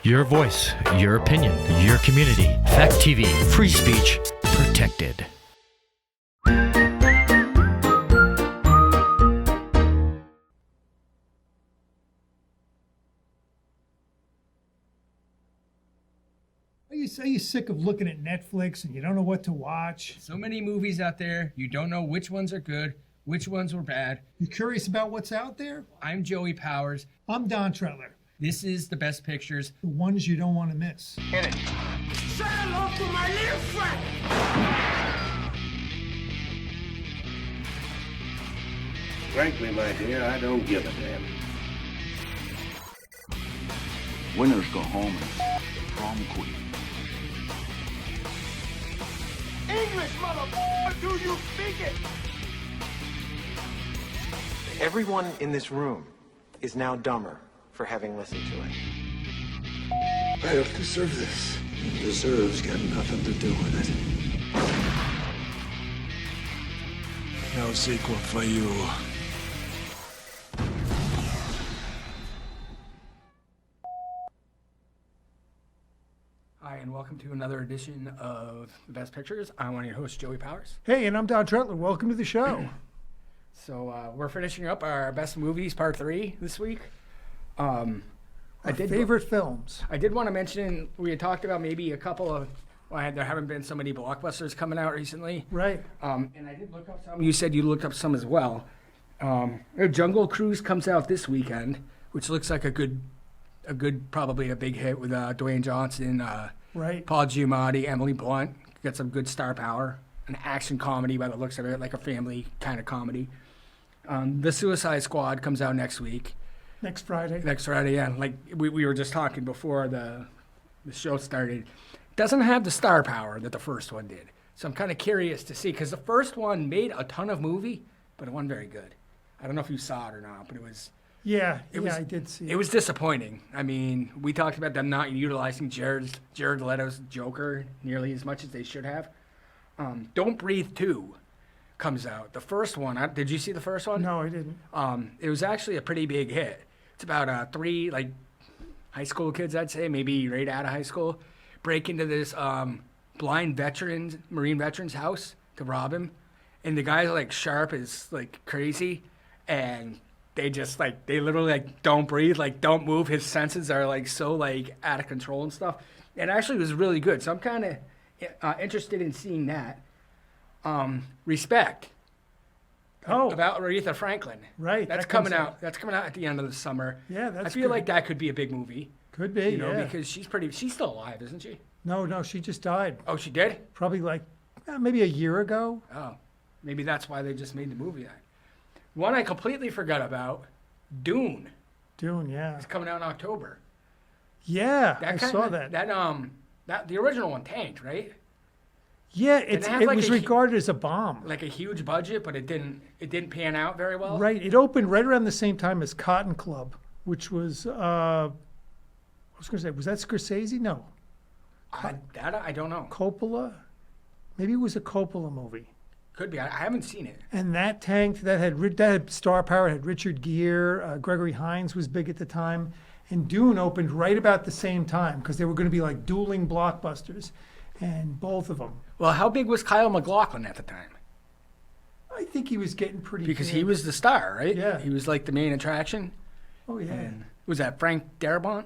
Your voice, your opinion, your community. Fact TV, free speech, protected. Are you sick of looking at Netflix and you don't know what to watch? So many movies out there, you don't know which ones are good, which ones were bad. You curious about what's out there? I'm Joey Powers. I'm Don Tretler. This is The Best Pictures. The ones you don't want to miss. Hit it. Say hello to my little friend. Frankly, my dear, I don't give a damn. Winners go home and prom queen. English, motherfucker, do you speak it? Everyone in this room is now dumber for having listened to it. I don't deserve this. Deserves got nothing to do with it. No sequel for you. Hi, and welcome to another edition of The Best Pictures. I'm one of your hosts, Joey Powers. Hey, and I'm Don Tretler. Welcome to the show. So we're finishing up our Best Movies Part 3 this week. Our favorite films. I did want to mention, we had talked about maybe a couple of, there haven't been so many blockbusters coming out recently. Right. And I did look up some. You said you looked up some as well. Jungle Cruise comes out this weekend, which looks like a good, probably a big hit with Dwayne Johnson, Right. Paul Giamatti, Emily Blunt. Got some good star power. An action comedy by the looks of it, like a family kind of comedy. The Suicide Squad comes out next week. Next Friday. Next Friday, yeah. Like we were just talking before the show started. Doesn't have the star power that the first one did. So I'm kind of curious to see, because the first one made a ton of movie, but it wasn't very good. I don't know if you saw it or not, but it was... Yeah, I did see it. It was disappointing. I mean, we talked about them not utilizing Jared Leto's Joker nearly as much as they should have. Don't Breathe 2 comes out. The first one, did you see the first one? No, I didn't. It was actually a pretty big hit. It's about three high school kids, I'd say, maybe right out of high school, break into this blind Marine veteran's house to rob him. And the guy's sharp as crazy, and they just they literally don't breathe, don't move. His senses are so out of control and stuff. It actually was really good. So I'm kind of interested in seeing that. Respect. Oh, About Aretha Franklin. Right, That's that comes coming out. That's coming out at the end of the summer. Yeah, that's I feel good. like that could be a big movie. Could be, yeah. Because she's still alive, isn't she? No, she just died. Oh, she did? Probably maybe a year ago. Oh, maybe that's why they just made the movie. One I completely forgot about, Dune. Dune, yeah. It's coming out in October. Yeah, I saw that. That the original one tanked, right? Yeah, it it have was regarded as a bomb. Like a huge budget, but it didn't pan out very well. Right. It opened right around the same time as Cotton Club, which was I was going to say, was that Scorsese? No. I don't know. Coppola? Maybe it was a Coppola movie. Could be. I haven't seen it. And that tanked. That had star power. It had Richard Gere. Gregory Hines was big at the time. And Dune opened right about the same time because they were going to be dueling blockbusters. And both of them. Well, how big was Kyle MacLachlan at the time? I think he was getting pretty Because big. he was the star, right? Yeah. He was the main attraction. Oh, yeah. And was that Frank Darabont?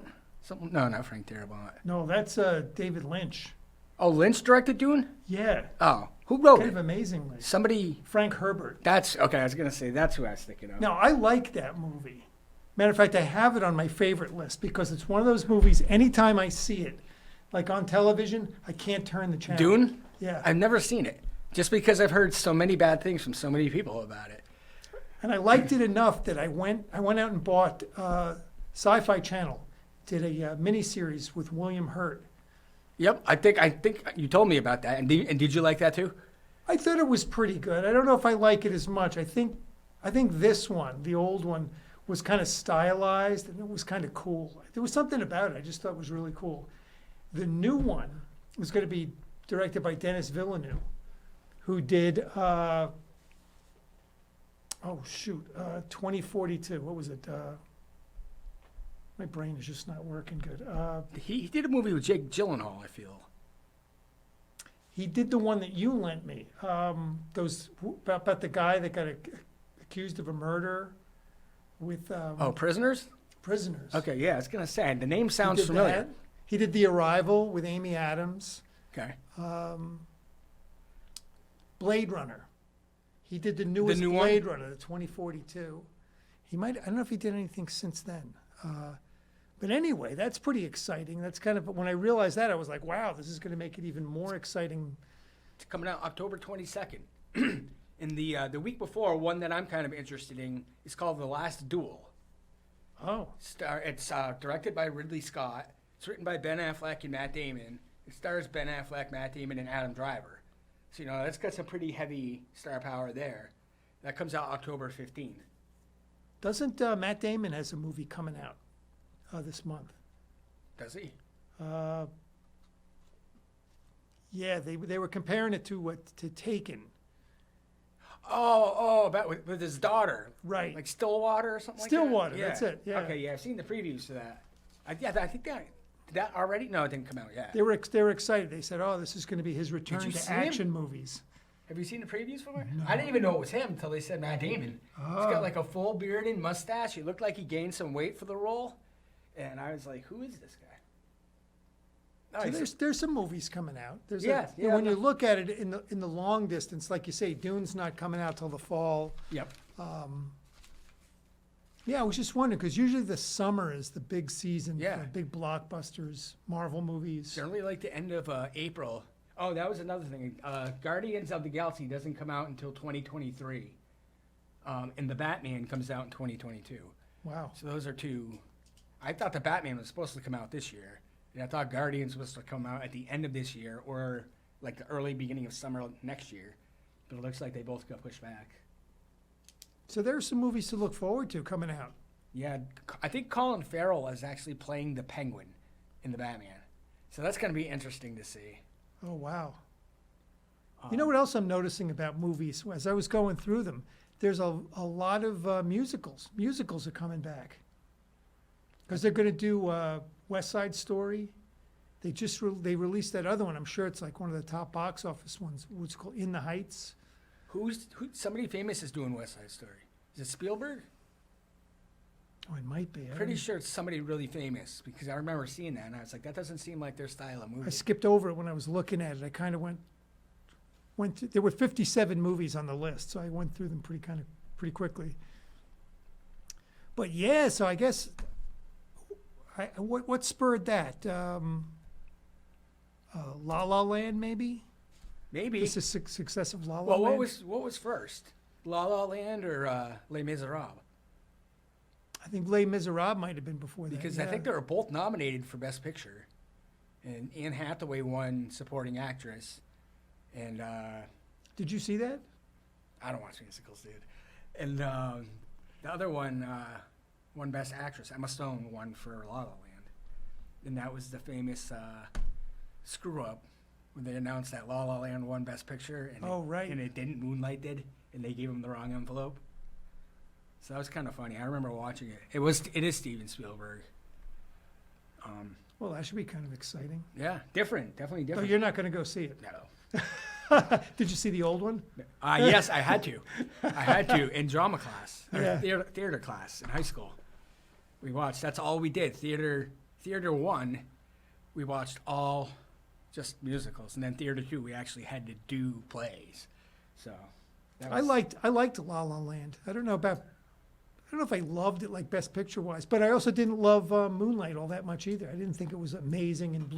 No, not Frank Darabont. No, that's David Lynch. Oh, Lynch directed Dune? Yeah. Oh, who wrote Kind it? of amazingly. Somebody. Frank Herbert. That's okay. I was gonna say that's who I was thinking of. Now, I like that movie. Matter of fact, I have it on my favorite list because it's one of those movies, anytime I see it, on television, I can't turn the channel. Dune? Yeah. I've never seen it, just because I've heard so many bad things from so many people about it. And I liked it enough that I went out and bought Sci-Fi Channel, did a miniseries with William Hurt. Yep, I think you told me about that. And did you like that too? I thought it was pretty good. I don't know if I like it as much. I think this one, the old one, was kind of stylized and it was kind of cool. There was something about it I just thought was really cool. The new one was going to be directed by Denis Villeneuve, who did 2042. What was it? My brain is just not working good. He did a movie with Jake Gyllenhaal, I feel. He did the one that you lent me. About the guy that got accused of a murder with Prisoners? prisoners. Okay, yeah, I was going to say, the name He sounds did familiar. that. He did The Arrival with Amy Adams. Okay. Blade Runner. He did the newest new one? Blade Runner, the 2042. I don't know if he did anything since then. But anyway, that's pretty exciting. That's kind of, when I realized that, I was like, wow, this is going to make it even more exciting. It's coming out October 22nd. And the week before, one that I'm kind of interested in is called The Last Duel. Oh, It's directed by Ridley Scott. It's written by Ben Affleck and Matt Damon. It stars Ben Affleck, Matt Damon, and Adam Driver. So, that's got some pretty heavy star power there. That comes out October 15th. doesn't Matt Damon has a movie coming out this month? Does he? Yeah, they were comparing it to Taken. Oh, about with his daughter. Right. Like Stillwater or something Stillwater, like that? that's it, yeah. Okay, yeah, I've seen the previews to that. I think that already? No, it didn't come out yet. They were excited. They said, "Oh, this is going to be his return you to see action movies." Have you seen the previews for it? I didn't even know it was him until they said Matt Damon. He's got like a full beard and mustache. He looked like he gained some weight for the role. And I was like, who is this guy? So there's some movies coming out. There's Yes, when yeah. you look at it in the long distance, like you say, Dune's not coming out till the fall. Yep. Yeah, I was just wondering because usually the summer is the big season Yeah. for big blockbusters, Marvel movies. Generally like the end of April. Oh, that was another thing. Guardians of the Galaxy doesn't come out until 2023. And the Batman comes out in 2022. Wow. So those are two. I thought the Batman was supposed to come out this year. And I thought Guardians was supposed to come out at the end of this year or like the early beginning of summer next year. But it looks like they both got pushed back. So there's some movies to look forward to coming out. Yeah, I think Colin Farrell is actually playing the Penguin in the Batman. So that's going to be interesting to see. Oh, wow. You know what else I'm noticing about movies? As I was going through them, there's a lot of musicals. Musicals are coming back. Because they're going to do West Side Story. They just they released that other one. I'm sure it's like one of the top box office ones. What's called In the Heights. Who? Somebody famous is doing West Side Story. Is it Spielberg? Oh, it might be. Pretty sure it's somebody really famous because I remember seeing that and I was like, that doesn't seem like their style of movie. I skipped over it when I was looking at it. I kind of went through, there were 57 movies on the list, so I went through them pretty quickly. But yeah, so I guess what spurred that? La La Land, maybe. Maybe. Just a success of La La Well, Land. what was first? La La Land or Les Miserables? I think Les Miserables might have been before that. Because I yeah. think they were both nominated for Best Picture. And Anne Hathaway won Supporting Actress. And Did you see that? I don't watch musicals, dude. And the other one won Best Actress. Emma Stone won for La La Land. And that was the famous screw-up when they announced that La La Land won Best Picture. And Oh, right. And it didn't. Moonlight did. And they gave him the wrong envelope. So that was kind of funny. I remember watching it. It is Steven Spielberg. Well, that should be kind of exciting. Yeah, different. Definitely Oh, different. you're not going to go see it. No. Did you see the old one? Yes, I had to. I had to in drama class, or Yeah. theater class in high school. We watched. That's all we did. Theater 1, we watched all just musicals, and then theater 2, we actually had to do plays. So that was, I liked La La Land. I don't know if I loved it like Best Picture wise, but I also didn't love Moonlight all that much either. I didn't think it was amazing and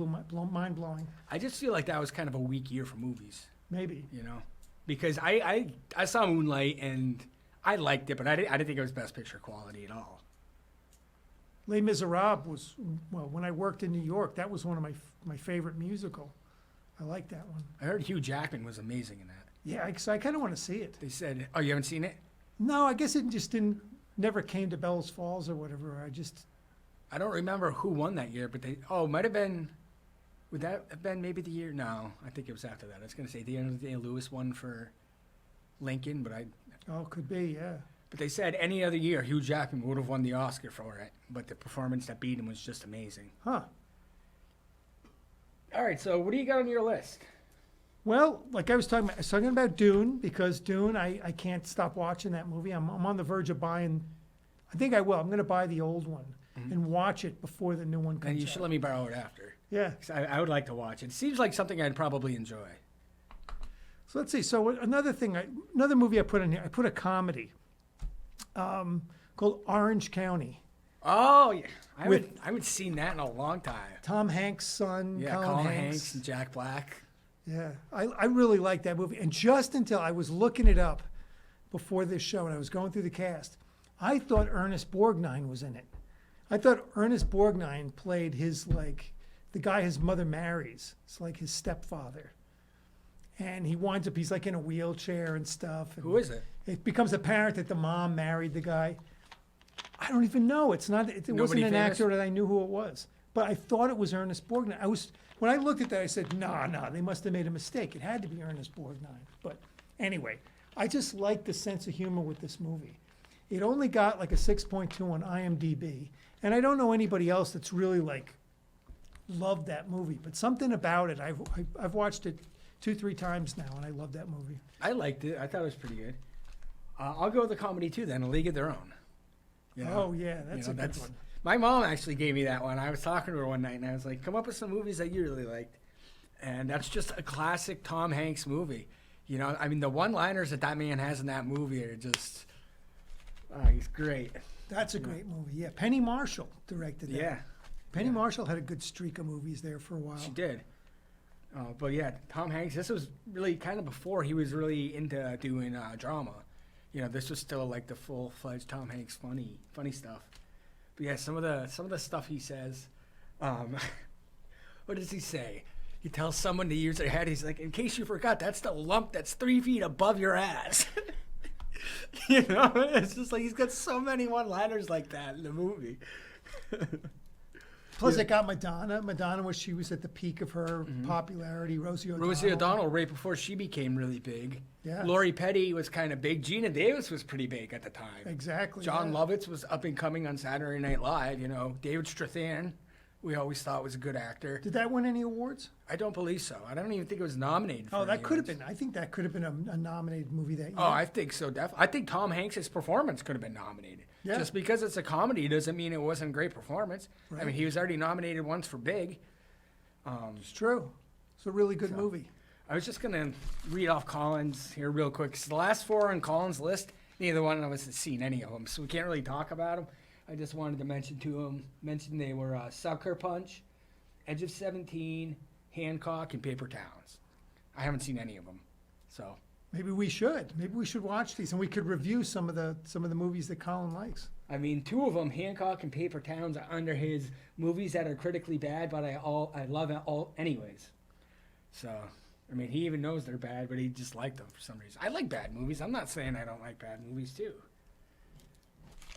mind blowing. I just feel like that was kind of a weak year for movies, Maybe. because I saw Moonlight and I liked it, but I didn't think it was Best Picture quality at all. Les Miserables was, well, when I worked in New York, that was one of my favorite musical. I liked that one. I heard Hugh Jackman was amazing in that. Yeah, so I kind of want to see it. They said, "Oh, you haven't seen it?" No, I guess it just never came to Bells Falls or whatever. I don't remember who won that year, but it might have been. Would that have been maybe the year? No, I think it was after that. I was going to say the end of the day, Lewis won for Lincoln, but could be, yeah. But they said any other year, Hugh Jackman would have won the Oscar for it. But the performance that beat him was just amazing. Huh. All right, so what do you got on your list? Well, like I was talking about Dune, because Dune, I can't stop watching that movie. I'm on the verge of buying. I think I will. I'm going to buy the old one and watch it before the new one comes And you out. should let me borrow it after. Yeah. 'Cause I would like to watch it. It seems like something I'd probably enjoy. So let's see. So another movie I put in here. I put a comedy called Orange County. Oh, yeah. I With- haven't seen that in a long time. Tom Hanks' son, Yeah, Colin Hanks and Jack Black. Yeah, I really like that movie. And just until I was looking it up before this show and I was going through the cast, I thought Ernest Borgnine was in it. I thought Ernest Borgnine played the guy his mother marries. It's like his stepfather. And he winds up, he's like in a wheelchair and stuff. And Who is it? it becomes apparent that the mom married the guy. I don't even know. It wasn't Nobody an famous? actor that I knew who it was. But I thought it was Ernest Borgnine. When I looked at that, I said, no, they must have made a mistake. It had to be Ernest Borgnine. But anyway, I just like the sense of humor with this movie. It only got like a 6.2 on IMDb. And I don't know anybody else that's really loved that movie. But something about it, I've watched it 2-3 times now, and I love that movie. I liked it. I thought it was pretty good. I'll go with the comedy too then, A League of Their Own. You know? Oh, yeah, that's a good one. My mom actually gave me that one. I was talking to her one night, and I was like, come up with some movies that you really liked. And that's just a classic Tom Hanks movie. You know, I mean, the one-liners that man has in that movie are just, he's great. That's a great movie. Yeah, Penny Marshall directed that. Yeah. Penny Marshall had a good streak of movies there for a while. She did. But yeah, Tom Hanks, this was really kind of before he was really into doing drama. You know, this was still like the full-fledged Tom Hanks funny stuff. But yeah, some of the stuff he says, what does he say? He tells someone to use their head. He's like, in case you forgot, that's the lump that's 3 feet above your ass. You know, it's just like he's got so many one-liners like that in the movie. Plus, it got Madonna. Madonna she was at the peak of her popularity. Rosie O'Donnell. Rosie O'Donnell, right before she became really big. Yeah. Lori Petty was kind of big. Gina Davis was pretty big at the time. Exactly. John yeah. Lovitz was up and coming on Saturday Night Live. You know, David Strathairn, we always thought was a good actor. Did that win any awards? I don't believe so. I don't even think it was nominated for Oh, that any could have awards. been. I think that could have been a nominated movie that year. Oh, I think so. I think Tom Hanks' performance could have been nominated. Yeah. Just because it's a comedy doesn't mean it wasn't a great performance. I Right. mean, he was already nominated once for Big. It's true. It's a really good movie. I was just going to read off Colin's here real quick. So the last 4 on Colin's list, neither one of us has seen any of them, so we can't really talk about them. I just wanted to mention they were Sucker Punch, Edge of 17, Hancock, and Paper Towns. I haven't seen any of them, so. Maybe we should. Maybe we should watch these, and we could review some of the movies that Colin likes. I mean, 2 of them, Hancock and Paper Towns, are under his movies that are critically bad, but I love it all anyways. So, I mean, he even knows they're bad, but he just liked them for some reason. I like bad movies. I'm not saying I don't like bad movies too.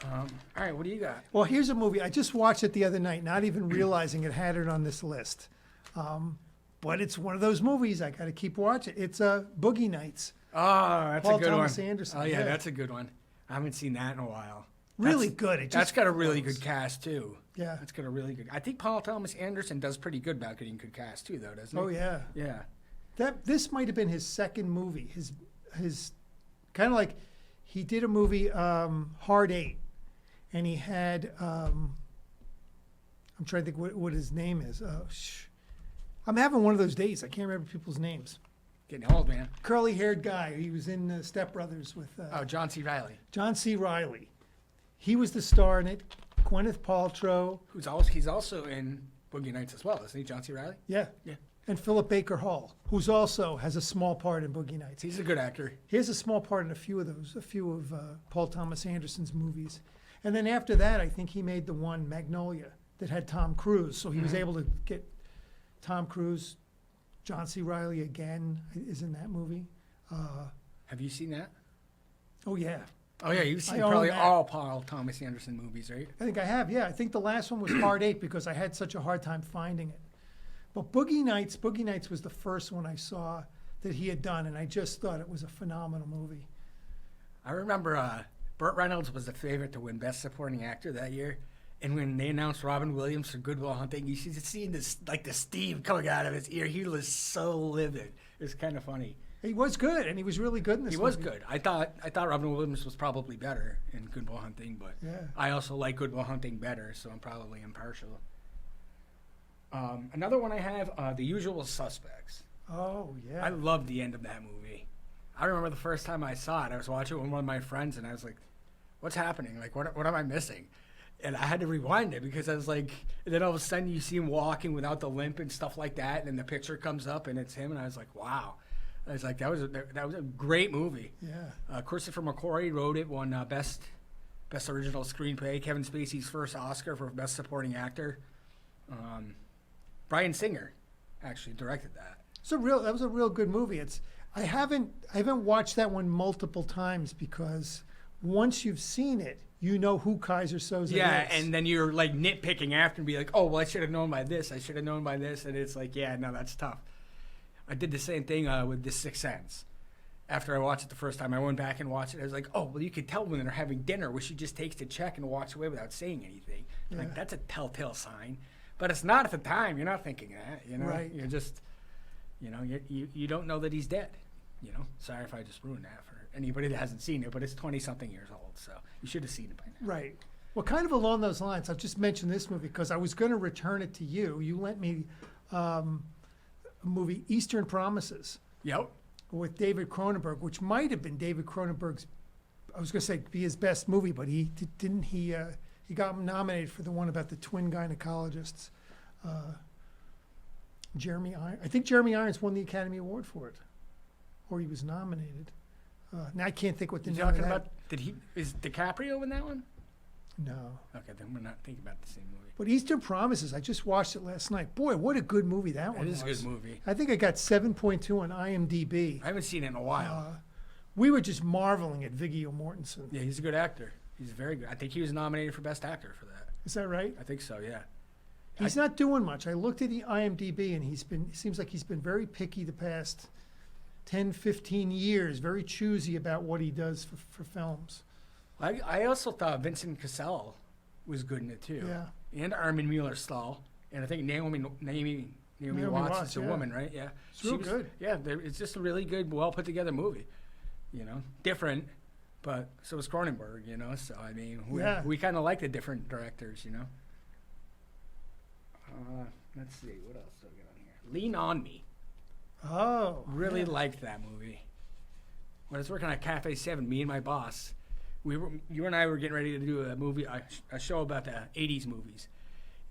All right, what do you got? Well, here's a movie. I just watched it the other night, not even realizing it had it on this list. But it's one of those movies I got to keep watching. It's Boogie Nights. Oh, that's Paul a good Thomas one. Anderson, Oh, yeah, yeah. that's a good one. I haven't seen that in a while. Really That's- good. It That's just got a really flows. good cast, too. Yeah. That's got a really good... I think Paul Thomas Anderson does pretty good about getting good cast, too, though, doesn't he? Oh, yeah. Yeah. This might have been his second movie. His kind of like he did a movie, Hard 8, and he had I'm trying to think what his name is. I'm having one of those days. I can't remember people's names. Getting old, man. Curly-haired guy. He was in Step Brothers with John C. Reilly. John C. Reilly. He was the star in it. Gwyneth Paltrow. He's also in Boogie Nights as well, isn't he, John C. Reilly? Yeah. Yeah. And Philip Baker Hall, who's also has a small part in Boogie Nights. He's a good actor. He has a small part in a few of Paul Thomas Anderson's movies. And then after that, I think he made the one, Magnolia, that had Tom Cruise. So he was able to get Tom Cruise. John C. Reilly again is in that movie. Have you seen that? Oh, yeah. Oh, yeah, you've seen I own probably that. all Paul Thomas Anderson movies, right? I think I have, yeah. I think the last one was Hard 8 because I had such a hard time finding it. But Boogie Nights was the first one I saw that he had done, and I just thought it was a phenomenal movie. I remember Burt Reynolds was the favorite to win Best Supporting Actor that year. And when they announced Robin Williams for Good Will Hunting, you should have seen this, like the steam coming out of his ear. He was so livid. It was kind of funny. He was good, and he was really good in this He was movie. good. I thought Robin Williams was probably better in Good Will Hunting, but Yeah. I also like Good Will Hunting better, so I'm probably impartial. Another one I have, The Usual Suspects. Oh, yeah. I loved the end of that movie. I remember the first time I saw it, I was watching it with one of my friends, and I was like, what's happening? Like, what am I missing? And I had to rewind it because I was like, and then all of a sudden you see him walking without the limp and stuff like that, and then the picture comes up and it's him, and I was like, wow. I was like, that was a great movie. Yeah. Christopher McQuarrie wrote it, won Best Original Screenplay, Kevin Spacey's first Oscar for Best Supporting Actor. Bryan Singer actually directed that. That was a real good movie. I haven't watched that one multiple times because once you've seen it, you know who Kaiser Soze Yeah, is. and then you're like nitpicking after and be like, oh, well, I should have known by this. I should have known by this. And it's like, yeah, no, that's tough. I did the same thing with The Sixth Sense. After I watched it the first time, I went back and watched it. I was like, oh, well, you could tell when they're having dinner where she just takes the check and walks away without saying anything. Yeah. Like, that's a telltale sign. But it's not at the time. You're not thinking that, you know? Right. You're just, you know, you don't know that he's dead. You know? Sorry if I just ruined that for anybody that hasn't seen it, but it's 20-something years old, so you should have seen it by now. Right. Well, kind of along those lines, I'll just mention this movie because I was going to return it to you. You lent me a movie, Eastern Promises, Yep. with David Cronenberg, which might have been David Cronenberg's, I was going to say, be his best movie, but he didn't. He got nominated for the one about the twin gynecologists. Jeremy Irons. I think Jeremy Irons won the Academy Award for it, or he was nominated. Now I can't think what the You name of talking that. about? Is DiCaprio in that one? No. Okay, then we're not thinking about the same movie. But Eastern Promises, I just watched it last night. Boy, what a good movie that one It is was. a good movie. I think I got 7.2 on IMDb. I haven't seen it in a while. We were just marveling at Viggo Mortensen. Yeah, he's a good actor. He's very good. I think he was nominated for Best Actor for that. Is that right? I think so, yeah. He's not doing much. I looked at the IMDb, and it seems like he's been very picky the past 10, 15 years, very choosy about what he does for films. I also thought Vincent Cassel was good in it, too. Yeah. And Armin Mueller-Stahl. And I think Naomi Watts is the yeah. woman, right? Yeah. It's real good. Yeah, it's just a really good, well put together movie. You know, different, but so is Cronenberg, you know. So, I mean, we kind of like the different directors, you know. Let's see, what else do we got on here? Lean on Me. Oh. Really yeah. liked that movie. When I was working at Cafe 7, me and my boss, you and I were getting ready to do a show about the 80s movies.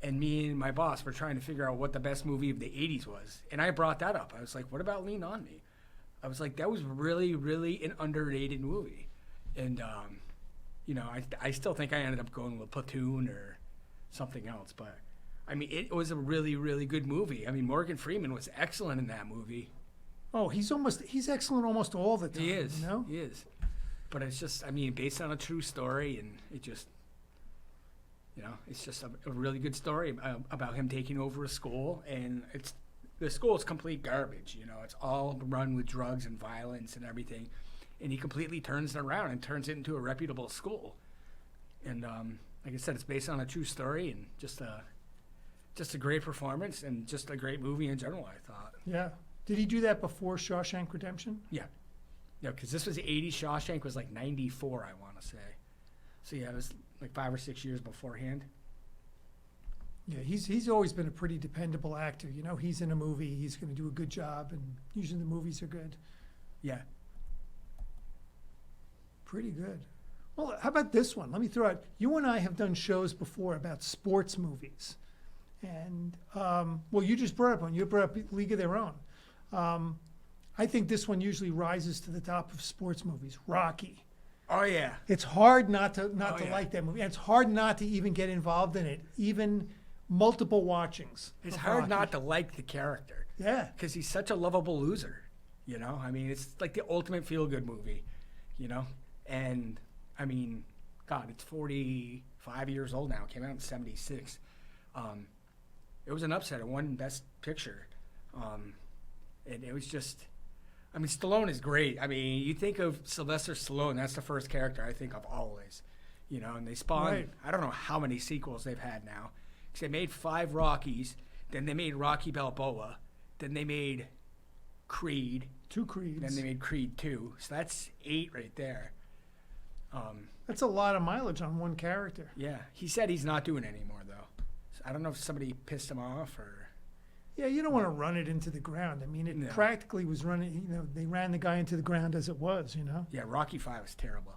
And me and my boss were trying to figure out what the best movie of the 80s was. And I brought that up. I was like, what about Lean On Me? I was like, that was really, really an underrated movie. And, you know, I still think I ended up going with Platoon or something else. But, I mean, it was a really, really good movie. I mean, Morgan Freeman was excellent in that movie. Oh, he's excellent almost all the time. He is. You know? He is. But it's just, I mean, based on a true story, and it just, you know, it's just a really good story about him taking over a school, and the school is complete garbage. You know, it's all run with drugs and violence and everything, and he completely turns it around and turns it into a reputable school. And like I said, it's based on a true story, and just a great performance, and just a great movie in general, I thought. Yeah. Did he do that before Shawshank Redemption? Yeah. Yeah, because this was the 80s. Shawshank was like 94, I want to say. So, yeah, it was like 5 or 6 years beforehand. Yeah, he's always been a pretty dependable actor. You know, he's in a movie, he's going to do a good job, and usually the movies are good. Yeah. Pretty good. Well, how about this one? Let me throw out, you and I have done shows before about sports movies. And, well, you just brought up one. You brought up League of Their Own. I think this one usually rises to the top of sports movies. Rocky. Oh, yeah. It's hard not to yeah. like that movie. And it's hard not to even get involved in it, even multiple watchings. It's of hard Rocky. not to like the character. Yeah. Because he's such a lovable loser, you know? I mean, it's like the ultimate feel-good movie, you know? And, I mean, God, it's 45 years old now. It came out in 76. It was an upset. It won Best Picture. And it was just, I mean, Stallone is great. I mean, you think of Sylvester Stallone, that's the first character I think of always. You know, and they spawned, Right. I don't know how many sequels they've had now. 'Cause they made 5 Rockies, then they made Rocky Balboa, then they made Creed, 2 Creeds. then they made Creed 2. So that's 8 right there. That's a lot of mileage on one character. Yeah, he said he's not doing it anymore, though. So I don't know if somebody pissed him off or... Yeah, you don't want to run it into the ground. I mean, it No. practically was running, they ran the guy into the ground as it was, Yeah, Rocky 5 was terrible.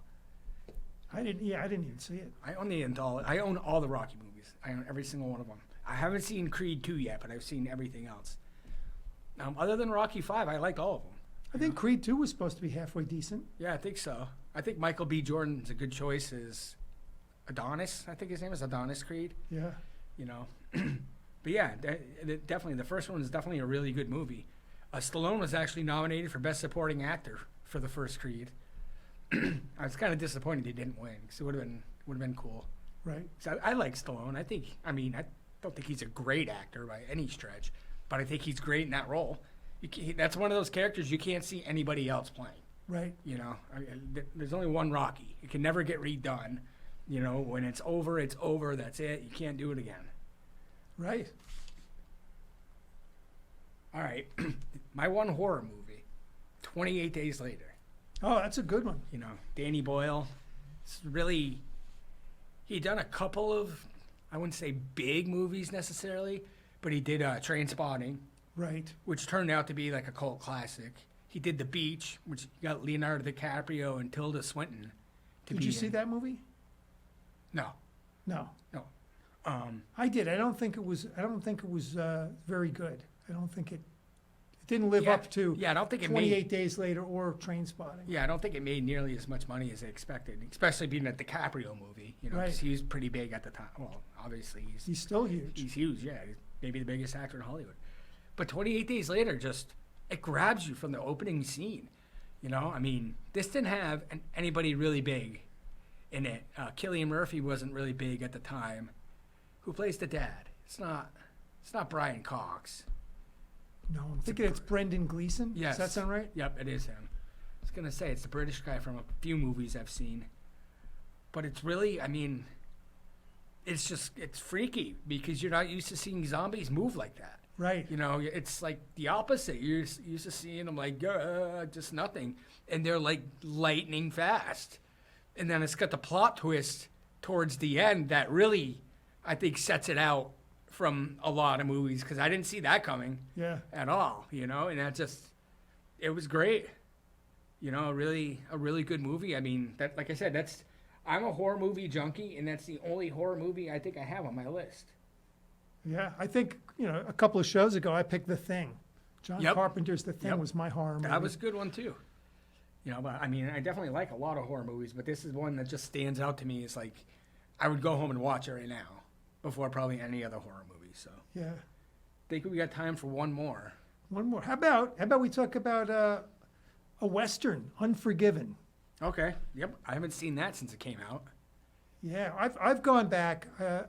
I didn't even see it. I own all the Rocky movies. I own every single one of them. I haven't seen Creed 2 yet, but I've seen everything else. Other than Rocky 5, I liked all of them. I think Creed 2 was supposed to be halfway decent. Yeah, I think so. I think Michael B. Jordan's a good choice as Adonis. I think his name is Adonis Creed. Yeah. But yeah, definitely. The first one is definitely a really good movie. Stallone was actually nominated for Best Supporting Actor for the first Creed. I was kind of disappointed he didn't win because it would have been cool. Right. So I like Stallone. I don't think he's a great actor by any stretch, but I think he's great in that role. That's one of those characters you can't see anybody else playing. Right. There's only one Rocky. It can never get redone. When it's over, it's over. That's it. You can't do it again. Right. All right. My one horror movie, 28 Days Later. Oh, that's a good one. Danny Boyle. It's really, he'd done a couple of, I wouldn't say big movies necessarily, but he did Trainspotting, Right. which turned out to be like a cult classic. He did The Beach, which got Leonardo DiCaprio and Tilda Swinton. Did you see that movie? No. No. No. I did. I don't think it was very good. I don't think it didn't live up to Yeah, I don't think it 28 made. Days Later or Trainspotting. Yeah, I don't think it made nearly as much money as they expected, especially being a DiCaprio movie. Right. 'Cause he was pretty big at the time. Well, obviously He's still huge. he's huge. Yeah, he's maybe the biggest actor in Hollywood. But 28 Days Later it grabs you from the opening scene. This didn't have anybody really big in it. Cillian Murphy wasn't really big at the time. Who plays the dad? It's not Brian Cox. No, I'm thinking it's Brendan Gleeson. Yes. Does that sound right? Yep, it is him. I was gonna say it's the British guy from a few movies I've seen. But it's really, it's freaky because you're not used to seeing zombies move like that. Right. It's like the opposite. You're used to seeing them like just nothing, and they're like lightning fast. And then it's got the plot twist towards the end that really, I think, sets it out from a lot of movies because I didn't see that coming Yeah. at all. And it was great. A really good movie. Like I said, I'm a horror movie junkie, and that's the only horror movie I think I have on my list. Yeah. I think, a couple of shows ago, I picked The Thing. John Yep. Carpenter's The Thing Yep. was my horror movie. That was a good one too. But I definitely like a lot of horror movies, but this is one that just stands out to me. It's like I would go home and watch it right now before probably any other horror movie. So I Yeah. think we got time for one more. One more. How about we talk about a Western, Unforgiven? Okay. Yep. I haven't seen that since it came out. Yeah, I've gone back. I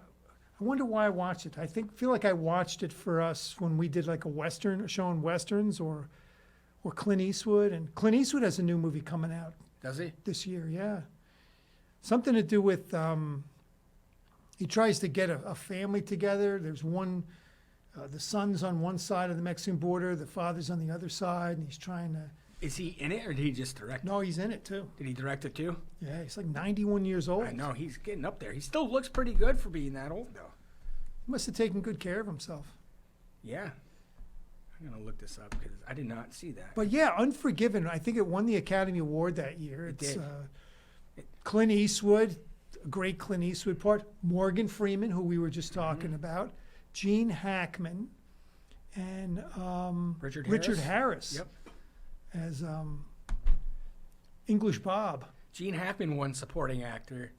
wonder why I watched it. Feel like I watched it for us when we did like a show on westerns or Clint Eastwood. And Clint Eastwood has a new movie coming out Does he? this year. Yeah, something to do with he tries to get a family together. There's one, the son's on one side of the Mexican border, the father's on the other side, and he's trying to. Is he in it or did he just direct it? No, he's in it too. Did he direct it too? Yeah, he's like 91 years old. I know. He's getting up there. He still looks pretty good for being that old, though. He must have taken good care of himself. Yeah. I'm going to look this up because I did not see that. But yeah, Unforgiven, I think it won the Academy Award that year. It It's did. Clint Eastwood, a great Clint Eastwood part, Morgan Freeman, who we were just Mm-hmm. talking about, Gene Hackman, and Richard Harris Yep. as English Bob. Gene Hackman won supporting actor.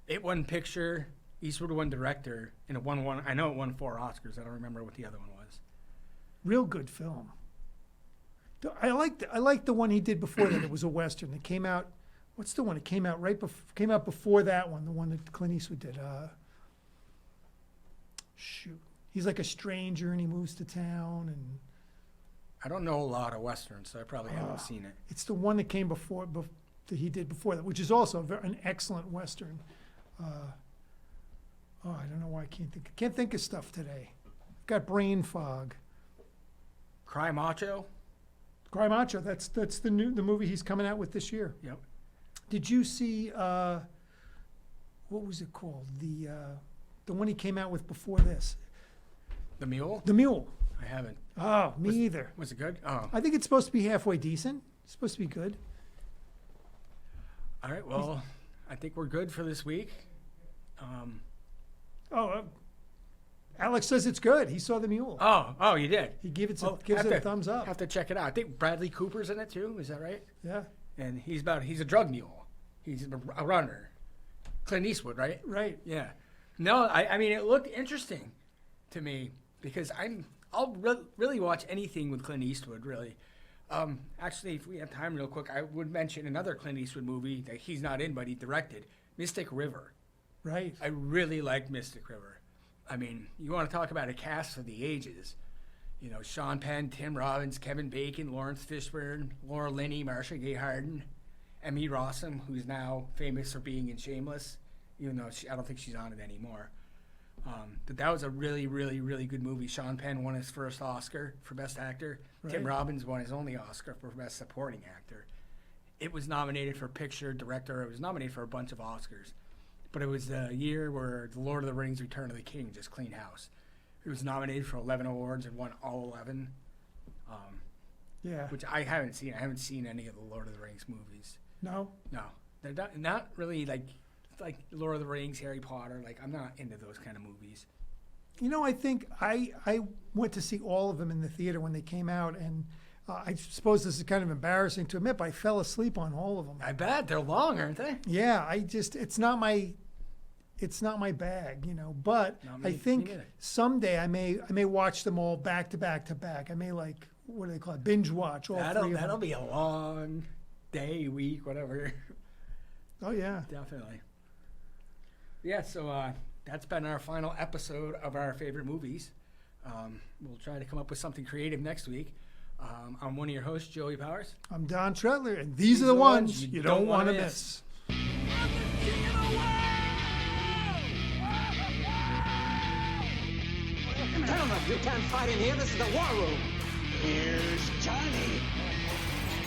It won picture. Eastwood won director. And it won one. I know it won 4 Oscars. I don't remember what the other one was. Real good film. I liked the one he did before that. It was a Western. It came out, what's the one? It came out came out before that one, the one that Clint Eastwood did. Shoot. He's like a stranger and he moves to town and I don't know a lot of westerns, so I probably haven't seen it. It's the one that came before that he did before that, which is also an excellent western. I don't know why I can't think of stuff today. Got brain fog. Cry Macho? Cry Macho. That's the movie he's coming out with this year. Yep. Did you see what was it called? The one he came out with before this. The Mule? The Mule. I haven't. Oh, me either. Was it good? Oh. I think it's supposed to be halfway decent. It's supposed to be good. All right, well, I think we're good for this week. Alex says it's good. He saw The Mule. Oh, you did? He gives Well, it a thumbs up. Have to check it out. I think Bradley Cooper's in it too. Is that right? Yeah. And he's a drug mule. He's a runner. Clint Eastwood, right? Right. Yeah. No, I mean, it looked interesting to me because I'll really watch anything with Clint Eastwood, really. Actually, if we have time real quick, I would mention another Clint Eastwood movie that he's not in, but he directed, Mystic River. Right. I really like Mystic River. I mean, you want to talk about a cast for the ages. You know, Sean Penn, Tim Robbins, Kevin Bacon, Lawrence Fishburne, Laura Linney, Marcia Gay Harden, Emmy Rossum, who's now famous for being in Shameless, even though I don't think she's on it anymore. But that was a really, really, really good movie. Sean Penn won his first Oscar for Best Actor. Right. Tim Robbins won his only Oscar for Best Supporting Actor. It was nominated for Picture, Director. It was nominated for a bunch of Oscars. But it was the year where The Lord of the Rings, Return of the King just cleaned house. It was nominated for 11 awards and won all 11. Yeah. Which I haven't seen. I haven't seen any of the Lord of the Rings movies. No. No. They're not really like Lord of the Rings, Harry Potter. Like, I'm not into those kind of movies. You know, I think I went to see all of them in the theater when they came out, and I suppose this is kind of embarrassing to admit, but I fell asleep on all of them. I bet. They're long, aren't they? Yeah, it's not my bag, you know. But Not me- I me think neither. someday I may watch them all back to back to back. I may what do they call it? Binge watch all three of them. That'll be a long day, week, whatever. Oh yeah. Definitely. Yeah, so that's been our final episode of our favorite movies. We'll try to come up with something creative next week. I'm one of your hosts, Joey Powers. I'm Don Tretler, and these are the ones you don't want to miss. Gentlemen, you can't fight in here. This is the war room. Here's Johnny.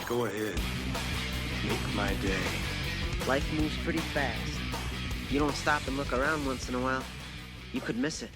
Go ahead. Make my day. Life moves pretty fast. If you don't stop and look around once in a while, you could miss it.